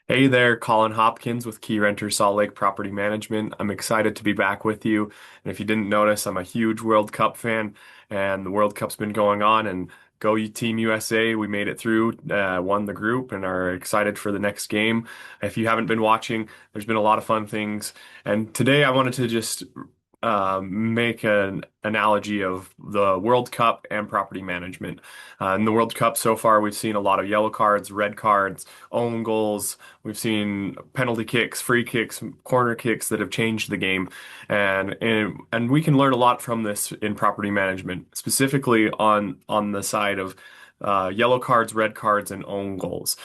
Hey there, Colin Hopkins with Key Renter Salt Lake Property Management. I'm excited to be back with you. And if you didn't notice, I'm a huge World Cup fan, and the World Cup's been going on. And go Team USA! We made it through, won the group, and are excited for the next game. If you haven't been watching, there's been a lot of fun things. And today I wanted to just make an analogy of the World Cup and property management. In the World Cup so far, we've seen a lot of yellow cards, red cards, own goals. We've seen penalty kicks, free kicks, corner kicks that have changed the game, and we can learn a lot from this in property management, specifically on the side of yellow cards, red cards, and own goals.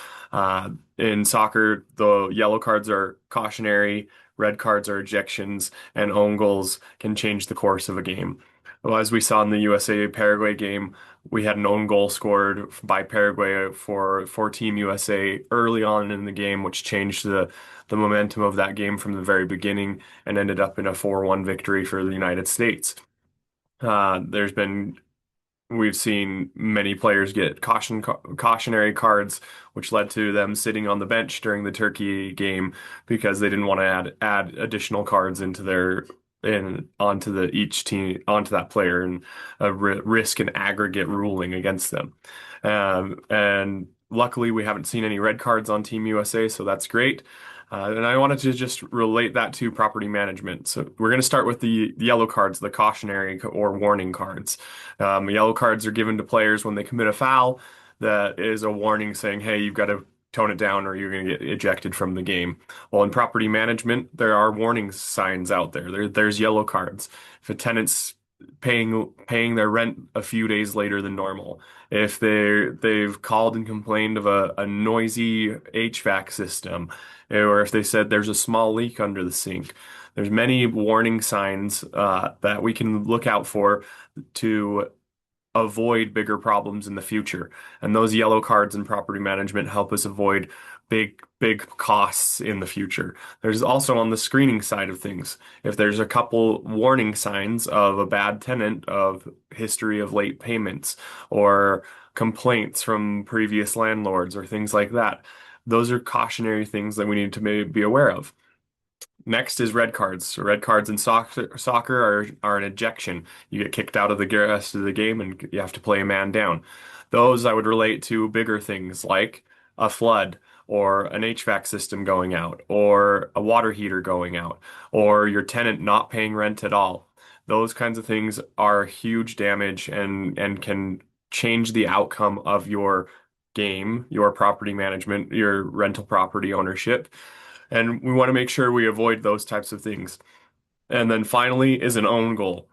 In soccer, the yellow cards are cautionary, red cards are ejections, and own goals can change the course of a game. Well, as we saw in the USA Paraguay game, we had an own goal scored by Paraguay for Team USA early on in the game, which changed the momentum of that game from the very beginning and ended up in a 4-1 victory for the United States. There's been We've seen many players get cautionary cards, which led to them sitting on the bench during the Turkey game because they didn't want to add additional cards into their in onto the each team onto that player and risk an aggregate ruling against them. And luckily, we haven't seen any red cards on Team USA, so that's great. And I wanted to just relate that to property management. So we're going to start with the yellow cards, the cautionary or warning cards. Yellow cards are given to players when they commit a foul that is a warning saying, hey, you've got to tone it down or you're going to get ejected from the game. Well, in property management, there are warning signs out there. There's yellow cards. If a tenant's paying their rent a few days later than normal, if they've called and complained of a noisy HVAC system, or if they said there's a small leak under the sink. There's many warning signs that we can look out for to avoid bigger problems in the future. And those yellow cards in property management help us avoid big costs in the future. There's also on the screening side of things, if there's a couple warning signs of a bad tenant, of history of late payments, or complaints from previous landlords, or things like that, those are cautionary things that we need to be aware of. Next is red cards. So red cards in soccer are an ejection. You get kicked out of the rest of the game and you have to play a man down. Those I would relate to bigger things like a flood or an HVAC system going out or a water heater going out or your tenant not paying rent at all. Those kinds of things are huge damage and can change the outcome of your game, your property management, your rental property ownership. And we want to make sure we avoid those types of things. And then finally is an own goal.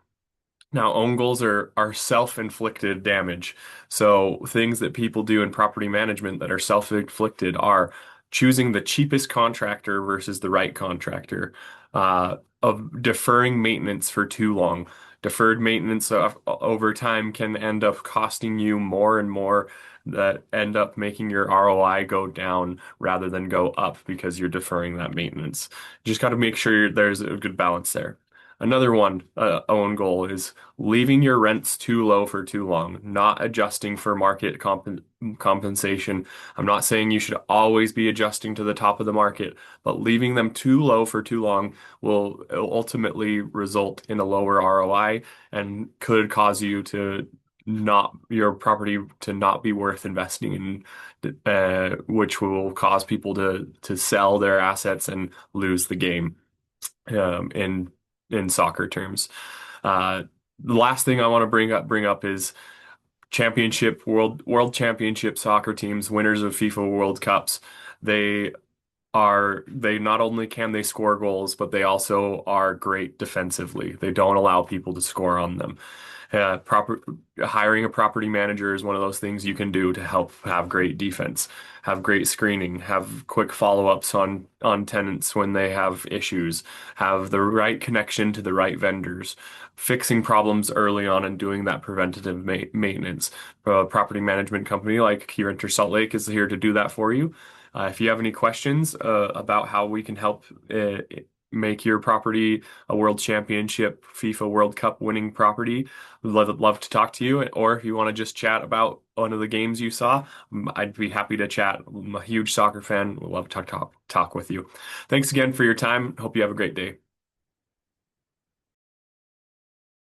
Now, own goals are self-inflicted damage. So things that people do in property management that are self-inflicted are choosing the cheapest contractor versus the right contractor, of deferring maintenance for too long. Deferred maintenance over time can end up costing you more and more that end up making your ROI go down rather than go up because you're deferring that maintenance. Just got to make sure there's a good balance there. Another one, own goal is leaving your rents too low for too long, not adjusting for market compensation. I'm not saying you should always be adjusting to the top of the market, but leaving them too low for too long will ultimately result in a lower ROI and could cause you to not your property to not be worth investing in, which will cause people to sell their assets and lose the game. In soccer terms. Uh, the last thing I want to bring up is championship world championship soccer teams, winners of FIFA World Cups. They they not only can they score goals, but they also are great defensively. They don't allow people to score on them. Proper Hiring a property manager is one of those things you can do to help have great defense, have great screening, have quick follow-ups on tenants when they have issues, have the right connection to the right vendors, fixing problems early on and doing that preventative maintenance. A property management company like Key Renter Salt Lake is here to do that for you. If you have any questions about how we can help make your property a World Championship FIFA World Cup winning property, we'd love to talk to you. Or if you want to just chat about one of the games you saw, I'd be happy to chat. I'm a huge soccer fan. Would love to talk with you. Thanks again for your time. Hope you have a great day.